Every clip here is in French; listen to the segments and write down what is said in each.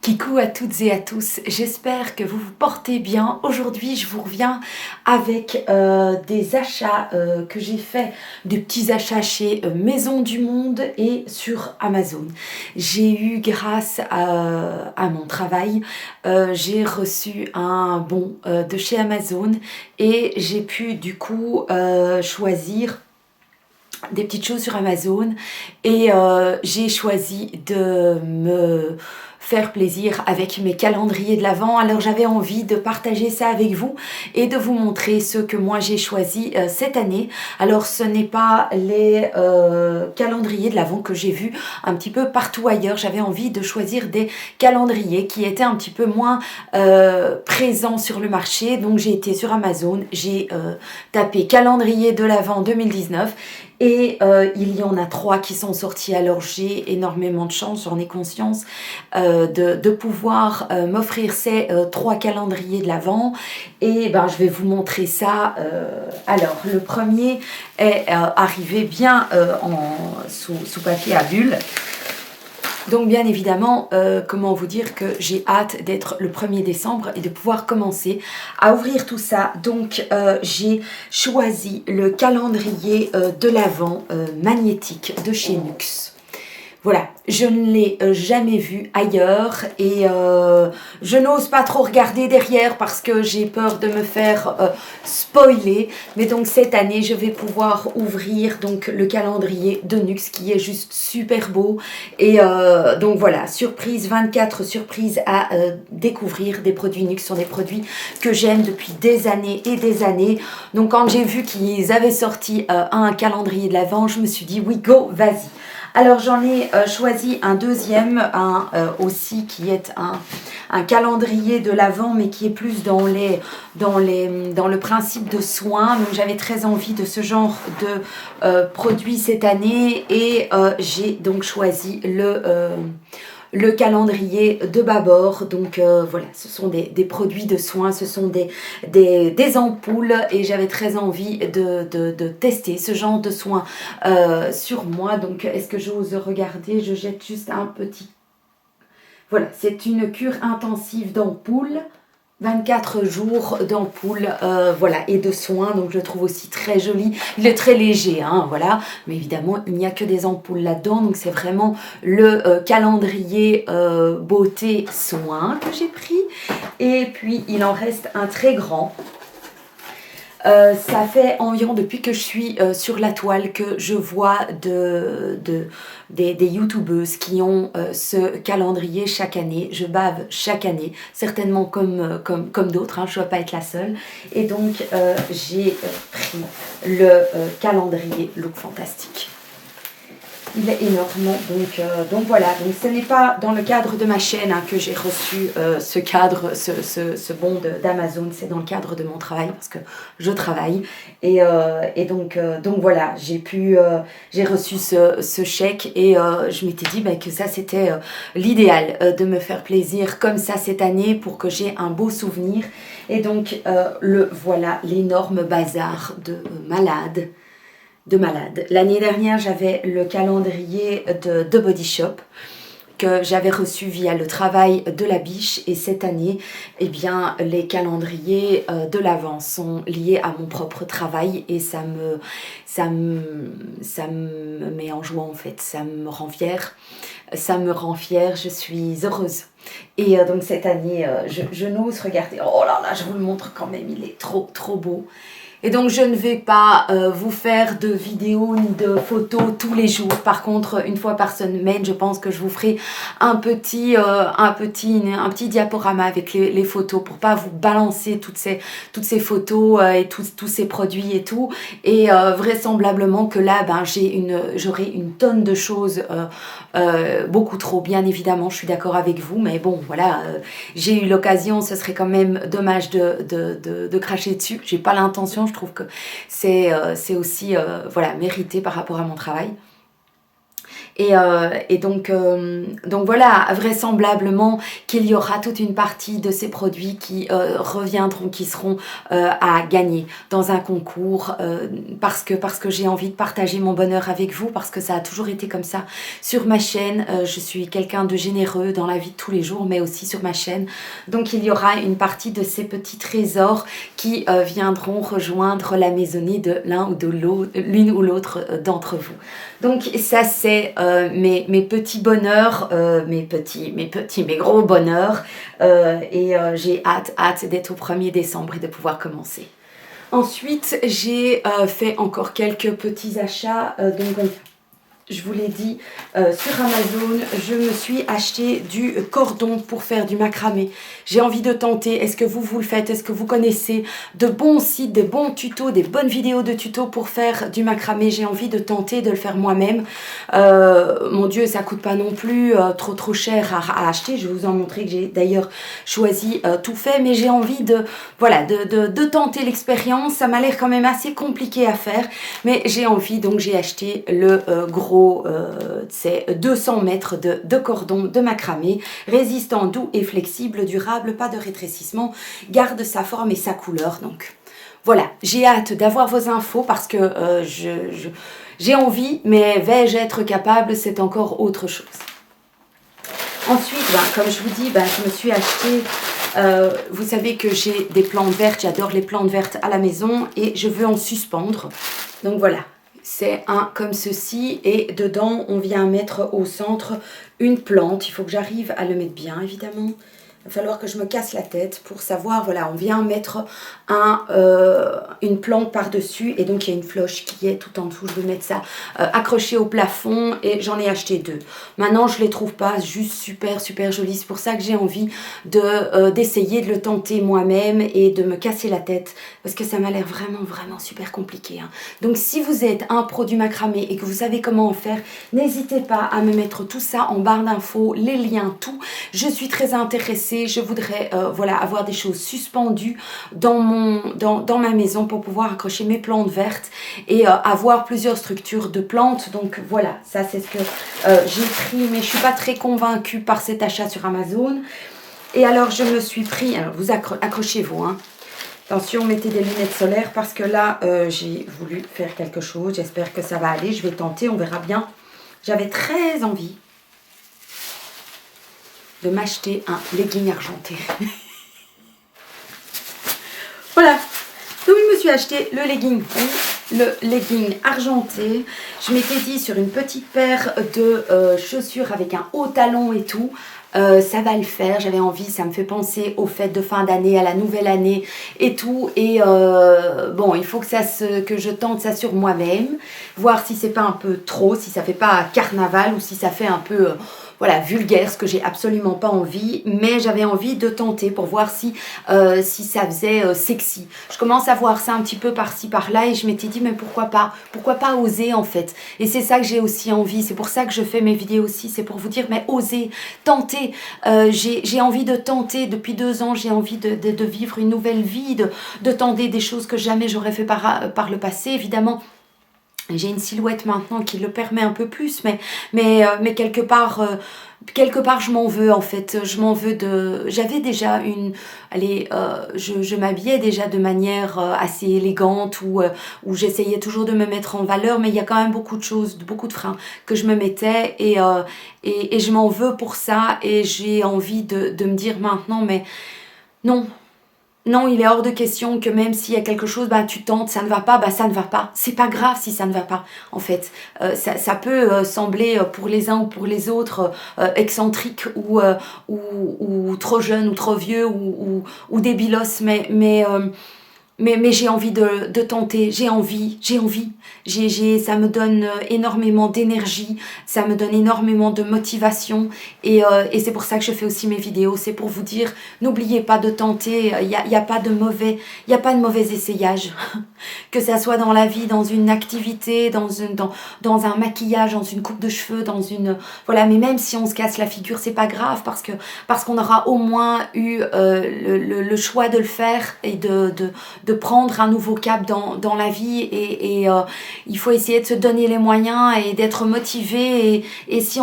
Kikou à toutes et à tous, j'espère que vous vous portez bien. Aujourd'hui, je vous reviens avec des achats que j'ai fait, des petits achats chez Maison du Monde et sur Amazon. J'ai eu, grâce à mon travail, j'ai reçu un bon de chez Amazon et j'ai pu du coup choisir des petites choses sur Amazon et j'ai choisi de me faire plaisir avec mes calendriers de l'Avent. Alors j'avais envie de partager ça avec vous et de vous montrer ce que moi j'ai choisi cette année. Alors ce n'est pas les calendriers de l'Avent que j'ai vus un petit peu partout ailleurs. J'avais envie de choisir des calendriers qui étaient un petit peu moins présents sur le marché. Donc j'ai été sur Amazon, j'ai tapé calendrier de l'Avent 2019 et il y en a 3 qui sont sortis. Alors j'ai énormément de chance, j'en ai conscience, de pouvoir m'offrir ces 3 calendriers de l'Avent. Et ben, je vais vous montrer ça. Alors le premier est arrivé bien sous papier à bulles. Donc bien évidemment, comment vous dire que j'ai hâte d'être le 1er décembre et de pouvoir commencer à ouvrir tout ça. Donc j'ai choisi le calendrier de l'Avent magnétique de chez Nux. Voilà, je ne l'ai jamais vu ailleurs et je n'ose pas trop regarder derrière parce que j'ai peur de me faire spoiler. Mais donc cette année, je vais pouvoir ouvrir donc le calendrier de Nux qui est juste super beau. Et donc voilà, surprise, 24 surprises à découvrir. Des produits Nux sont des produits que j'aime depuis des années et des années. Donc quand j'ai vu qu'ils avaient sorti un calendrier de l'Avent, je me suis dit oui, go, vas-y. Alors j'en ai choisi un deuxième, aussi qui est un calendrier de l'Avent, mais qui est plus dans le principe de soins. Donc j'avais très envie de ce genre de produit cette année et j'ai donc choisi le calendrier de Babor. Donc voilà, ce sont des produits de soins, ce sont des ampoules et j'avais très envie de tester ce genre de soins sur moi. Donc est-ce que j'ose regarder? Je jette juste un petit... Voilà, c'est une cure intensive d'ampoules. 24 jours d'ampoule, voilà, et de soins, donc je le trouve aussi très joli. Il est très léger, hein, voilà, mais évidemment il n'y a que des ampoules là-dedans, donc c'est vraiment le calendrier beauté soins que j'ai pris. Et puis il en reste un très grand. Ça fait environ depuis que je suis sur la toile que je vois des youtubeuses qui ont ce calendrier chaque année. Je bave chaque année, certainement comme d'autres, hein, je ne dois pas être la seule. Et donc j'ai pris le calendrier Look Fantastique. Il est énorme, donc voilà. Donc ce n'est pas dans le cadre de ma chaîne hein, que j'ai reçu ce bon d'Amazon, c'est dans le cadre de mon travail parce que je travaille et donc voilà, j'ai reçu ce chèque et je m'étais dit que ça c'était l'idéal de me faire plaisir comme ça cette année pour que j'ai un beau souvenir. Et donc le voilà, l'énorme bazar de malade. L'année dernière, j'avais le calendrier de Body Shop que j'avais reçu via le travail de la biche et cette année, eh bien, les calendriers de l'Avent sont liés à mon propre travail et ça me met en joie en fait, ça me rend fière, je suis heureuse. Et donc cette année, je n'ose regarder, oh là là, je vous le montre quand même, il est trop trop beau. Et donc je ne vais pas vous faire de vidéos ni de photos tous les jours. Par contre, une fois par semaine, je pense que je vous ferai un petit diaporama avec les photos pour pas vous balancer toutes ces photos et tous ces produits et tout. Et vraisemblablement que là, j'aurai une tonne de choses, beaucoup trop, bien évidemment, je suis d'accord avec vous. Mais bon, voilà, j'ai eu l'occasion, ce serait quand même dommage de cracher dessus. J'ai pas l'intention. Je trouve que c'est aussi voilà, mérité par rapport à mon travail. Et donc voilà, vraisemblablement qu'il y aura toute une partie de ces produits qui reviendront, qui seront à gagner dans un concours parce que j'ai envie de partager mon bonheur avec vous, parce que ça a toujours été comme ça sur ma chaîne. Je suis quelqu'un de généreux dans la vie de tous les jours, mais aussi sur ma chaîne. Donc il y aura une partie de ces petits trésors qui viendront rejoindre la maisonnée de l'une ou l'autre d'entre vous. Donc ça c'est mes petits bonheurs, mes gros bonheurs j'ai hâte d'être au 1er décembre et de pouvoir commencer. Ensuite j'ai fait encore quelques petits achats, donc je vous l'ai dit, sur Amazon, je me suis acheté du cordon pour faire du macramé. J'ai envie de tenter. Est-ce que vous le faites? Est-ce que vous connaissez de bons sites, des bons tutos, des bonnes vidéos de tutos pour faire du macramé? J'ai envie de tenter de le faire moi-même. Mon Dieu, ça coûte pas non plus trop cher à acheter. Je vais vous en montrer que j'ai d'ailleurs choisi tout fait. Mais j'ai envie de tenter l'expérience. Ça m'a l'air quand même assez compliqué à faire. Mais j'ai envie, donc j'ai acheté le gros, c'est 200 mètres de cordon de macramé, résistant, doux et flexible, durable, pas de rétrécissement, garde sa forme et sa couleur. Donc voilà, j'ai hâte d'avoir vos infos parce que j'ai envie, mais vais-je être capable, c'est encore autre chose. Ensuite, comme je vous dis, je me suis acheté, vous savez que j'ai des plantes vertes, j'adore les plantes vertes à la maison et je veux en suspendre. Donc voilà. C'est un comme ceci et dedans on vient mettre au centre une plante. Il faut que j'arrive à le mettre bien évidemment. Il va falloir que je me casse la tête pour savoir, voilà, on vient mettre une plante par-dessus et donc il y a une floche qui est tout en dessous. Je vais mettre ça accroché au plafond et j'en ai acheté 2. Maintenant je les trouve pas juste super jolies. C'est pour ça que j'ai envie d'essayer de le tenter moi-même et de me casser la tête parce que ça m'a l'air vraiment super compliqué. Hein. Donc si vous êtes un pro du macramé et que vous savez comment en faire, n'hésitez pas à me mettre tout ça en barre d'infos, les liens, tout. Je suis très intéressée. Je voudrais avoir des choses suspendues dans ma maison pour pouvoir accrocher mes plantes vertes et avoir plusieurs structures de plantes. Donc voilà, ça c'est ce que j'ai pris, mais je ne suis pas très convaincue par cet achat sur Amazon. Et alors je me suis pris, alors vous accrochez-vous, hein. Attention, mettez des lunettes solaires parce que là j'ai voulu faire quelque chose. J'espère que ça va aller, je vais tenter, on verra bien. J'avais très envie de m'acheter un legging argenté. Voilà, donc je me suis acheté le legging argenté. Je m'étais dit sur une petite paire de chaussures avec un haut talon et tout, ça va le faire. J'avais envie, ça me fait penser aux fêtes de fin d'année, à la nouvelle année et tout. Et bon, il faut que je tente ça sur moi-même, voir si c'est pas un peu trop, si ça fait pas carnaval ou si ça fait un peu vulgaire, ce que j'ai absolument pas envie, mais j'avais envie de tenter pour voir si ça faisait sexy. Je commence à voir ça un petit peu par-ci par-là et je m'étais dit mais pourquoi pas oser en fait. Et c'est ça que j'ai aussi envie, c'est pour ça que je fais mes vidéos aussi, c'est pour vous dire mais oser, tenter. J'ai envie de tenter depuis 2 ans, j'ai envie de vivre une nouvelle vie, de tenter des choses que jamais j'aurais fait par le passé, évidemment. J'ai une silhouette maintenant qui le permet un peu plus, mais quelque part je m'en veux en fait. Je m'en veux j'avais déjà je m'habillais déjà de manière assez élégante où j'essayais toujours de me mettre en valeur, mais il y a quand même beaucoup de choses, beaucoup de freins que je me mettais et je m'en veux pour ça et j'ai envie de me dire maintenant, mais non. Non, il est hors de question que même s'il y a quelque chose, tu tentes, ça ne va pas, ça ne va pas. C'est pas grave si ça ne va pas, en fait. Ça peut sembler pour les uns ou pour les autres excentrique ou trop jeune ou trop vieux ou débilos, mais j'ai envie de tenter, j'ai envie, ça me donne énormément d'énergie, ça me donne énormément de motivation et c'est pour ça que je fais aussi mes vidéos, c'est pour vous dire, n'oubliez pas de tenter, il y a pas de mauvais essayage, que ça soit dans la vie, dans une activité, dans un maquillage, dans une coupe de cheveux, mais même si on se casse la figure, c'est pas grave parce qu'on aura au moins eu le choix de le faire et de prendre un nouveau cap dans la vie et il faut essayer de se donner les moyens et d'être motivé et si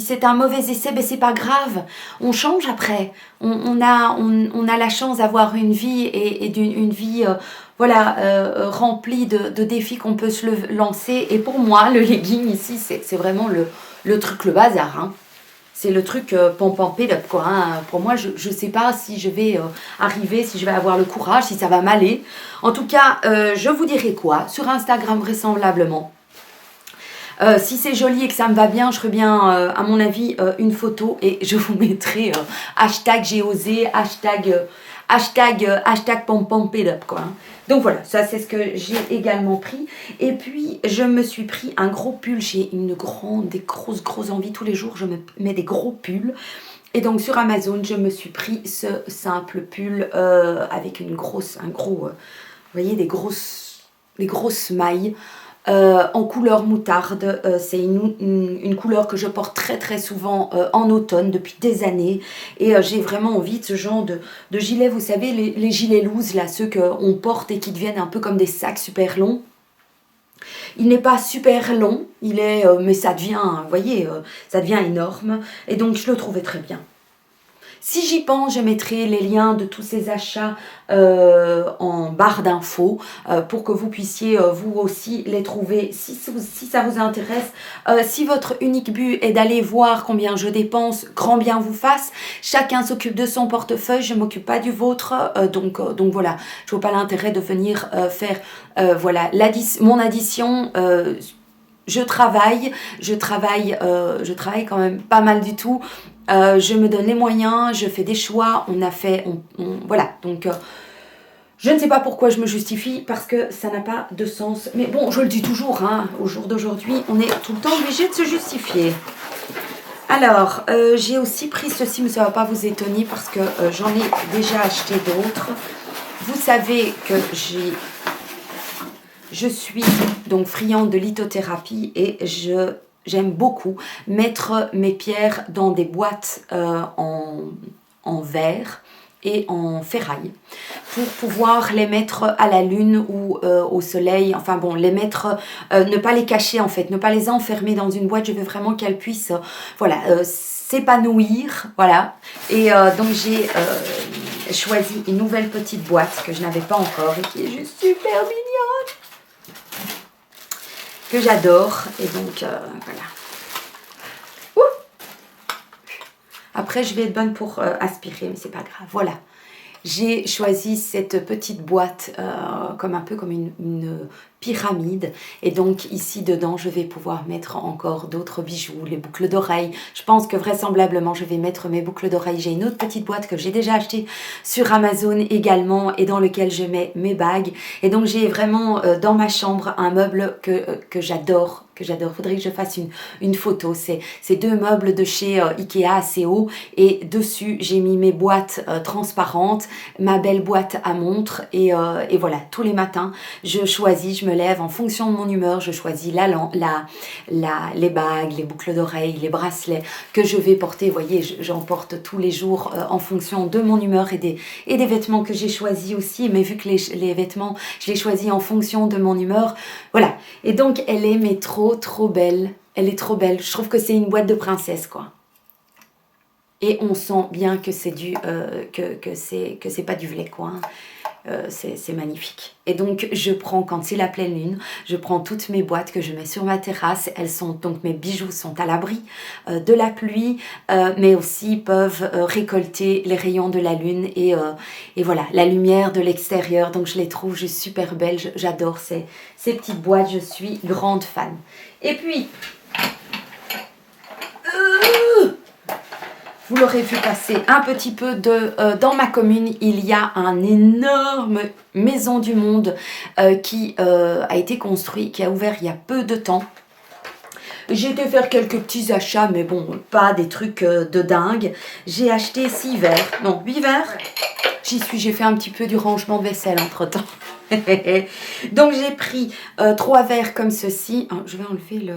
c'est un mauvais essai, ben c'est pas grave, on change après. On a la chance d'avoir une vie et une vie voilà, remplie de défis qu'on peut se lancer. Et pour moi, le legging ici, c'est vraiment le truc, le bazar. Hein. C'est le truc pom-pom-pé-up, quoi. Hein. Pour moi, je ne sais pas si je vais arriver, si je vais avoir le courage, si ça va m'aller. En tout cas, je vous dirai quoi sur Instagram vraisemblablement. Si c'est joli et que ça me va bien, je ferai bien, à mon avis, une photo et je vous mettrai hashtag j'ai osé, hashtag pom-pom-pé-up, quoi. Hein. Donc voilà, ça c'est ce que j'ai également pris. Et puis, je me suis pris un gros pull. J'ai des grosses envies. Tous les jours, je me mets des gros pulls. Et donc, sur Amazon, je me suis pris ce simple pull avec un gros, vous voyez, des grosses mailles. En couleur moutarde, c'est une couleur que je porte très souvent en automne depuis des années et j'ai vraiment envie de ce genre de gilet, vous savez les gilets loose là, ceux qu'on porte et qui deviennent un peu comme des sacs super longs. Il n'est pas super long, mais ça devient, vous voyez, ça devient énorme et donc je le trouvais très bien. Si j'y pense, je mettrai les liens de tous ces achats en barre d'infos pour que vous puissiez vous aussi les trouver si ça vous intéresse. Si votre unique but est d'aller voir combien je dépense, grand bien vous fasse. Chacun s'occupe de son portefeuille, je ne m'occupe pas du vôtre. Donc voilà, je ne vois pas l'intérêt de venir faire voilà, mon addition. Je travaille quand même pas mal du tout. Je me donne les moyens, je fais des choix, voilà. Donc, je ne sais pas pourquoi je me justifie, parce que ça n'a pas de sens. Mais bon, je le dis toujours, hein, au jour d'aujourd'hui, on est tout le temps obligé de se justifier. Alors, j'ai aussi pris ceci, mais ça ne va pas vous étonner, parce que j'en ai déjà acheté d'autres. Vous savez que je suis donc friande de lithothérapie et j'aime beaucoup mettre mes pierres dans des boîtes en verre et en ferraille pour pouvoir les mettre à la lune ou au soleil, enfin bon, les mettre, ne pas les cacher en fait, ne pas les enfermer dans une boîte. Je veux vraiment qu'elles puissent, voilà, s'épanouir, voilà. Et donc j'ai choisi une nouvelle petite boîte que je n'avais pas encore et qui est juste super mignonne, que j'adore. Et donc voilà. Après je vais être bonne pour aspirer, mais c'est pas grave. Voilà, j'ai choisi cette petite boîte comme un peu comme une pyramide, et donc ici dedans je vais pouvoir mettre encore d'autres bijoux, les boucles d'oreilles. Je pense que vraisemblablement je vais mettre mes boucles d'oreilles. J'ai une autre petite boîte que j'ai déjà achetée sur Amazon également et dans lequel je mets mes bagues. Et donc j'ai vraiment dans ma chambre un meuble que j'adore. Faudrait que je fasse une photo. C'est deux meubles de chez Ikea assez haut, et dessus j'ai mis mes boîtes transparentes, ma belle boîte à montre, et voilà, tous les matins je choisis, je me lève en fonction de mon humeur, je choisis les bagues, les boucles d'oreilles, les bracelets que je vais porter. Vous voyez, j'en porte tous les jours en fonction de mon humeur et des vêtements que j'ai choisis aussi, mais vu que les vêtements je les choisis en fonction de mon humeur, voilà. Et donc elle est mais trop belle, elle est trop belle. Je trouve que c'est une boîte de princesse, quoi. Et on sent bien que c'est que c'est pas du vlé, quoi. Hein. C'est magnifique. Et donc je prends, quand c'est la pleine lune, je prends toutes mes boîtes que je mets sur ma terrasse. Donc mes bijoux sont à l'abri de la pluie, mais aussi peuvent récolter les rayons de la lune et voilà, la lumière de l'extérieur. Donc je les trouve juste super belles. J'adore ces petites boîtes, je suis grande fan. Et puis vous l'aurez vu passer un petit peu dans ma commune, il y a un énorme maison du monde qui a été construit, qui a ouvert il y a peu de temps. J'ai été faire quelques petits achats, mais bon, pas des trucs de dingue. J'ai acheté 6 verres, non 8 verres. J'ai fait un petit peu du rangement de vaisselle entre temps. Donc j'ai pris 3 verres comme ceci. Oh, je vais enlever le...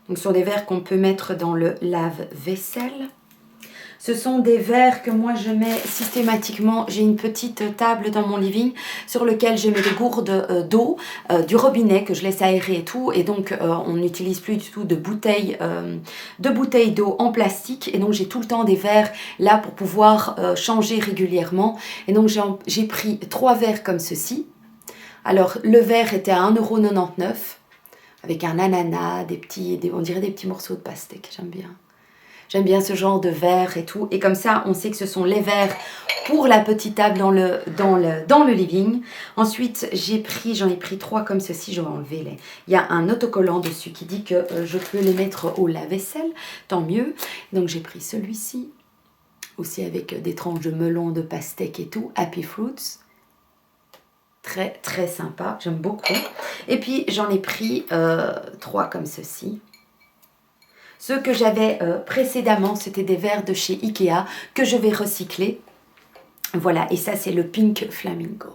Donc ce sont des verres qu'on peut mettre dans le lave-vaisselle. Ce sont des verres que moi je mets systématiquement. J'ai une petite table dans mon living sur lequel je mets des gourdes d'eau, du robinet que je laisse aérer et tout. Et donc on n'utilise plus du tout de bouteilles d'eau en plastique. Et donc j'ai tout le temps des verres là pour pouvoir changer régulièrement. Et donc j'ai pris 3 verres comme ceci. Alors le verre était à 1,99 € avec un ananas, on dirait des petits morceaux de pastèque, j'aime bien. J'aime bien ce genre de verre et tout. Et comme ça, on sait que ce sont les verres pour la petite table dans le living. Ensuite, j'en ai pris 3 comme ceci. Je vais enlever les... Il y a un autocollant dessus qui dit que je peux les mettre au lave-vaisselle. Tant mieux. Donc, j'ai pris celui-ci. Aussi avec des tranches de melon, de pastèque et tout. Happy Fruits. Très, très sympa. J'aime beaucoup. Et puis, j'en ai pris 3 comme ceci. Ceux que j'avais précédemment, c'était des verres de chez Ikea que je vais recycler. Voilà, et ça c'est le Pink Flamingo.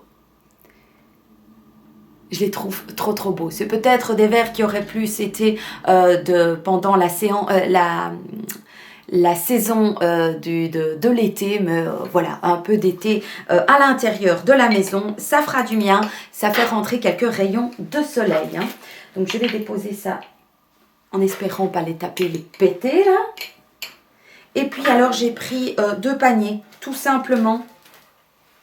Je les trouve trop trop beaux. C'est peut-être des verres qui auraient plus été pendant la saison de l'été, mais voilà, un peu d'été à l'intérieur de la maison. Ça fera du bien, ça fait rentrer quelques rayons de soleil. Hein. Donc je vais déposer ça en espérant pas les taper, les péter là. Et puis alors j'ai pris 2 paniers, tout simplement.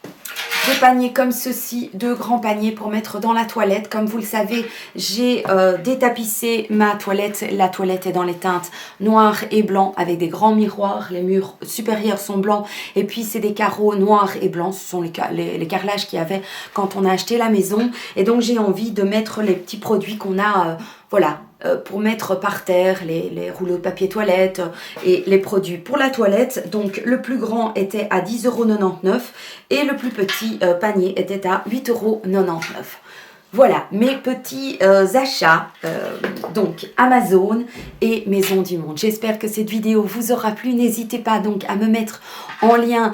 2 paniers comme ceci, 2 grands paniers pour mettre dans la toilette. Comme vous le savez, j'ai détapissé ma toilette. La toilette est dans les teintes noir et blanc avec des grands miroirs. Les murs supérieurs sont blancs et puis c'est des carreaux noirs et blancs. Ce sont les carrelages qu'il y avait quand on a acheté la maison. Et donc j'ai envie de mettre les petits produits qu'on a, voilà, pour mettre par terre les rouleaux de papier toilette et les produits pour la toilette. Donc le plus grand était à 10,99 € et le plus petit panier était à 8,99 €. Voilà mes petits achats, donc Amazon et Maison du Monde. J'espère que cette vidéo vous aura plu. N'hésitez pas donc à me mettre en lien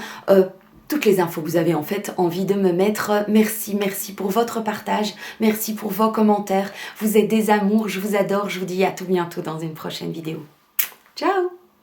toutes les infos que vous avez en fait envie de me mettre. Merci, merci pour votre partage. Merci pour vos commentaires. Vous êtes des amours, je vous adore. Je vous dis à tout bientôt dans une prochaine vidéo. Ciao!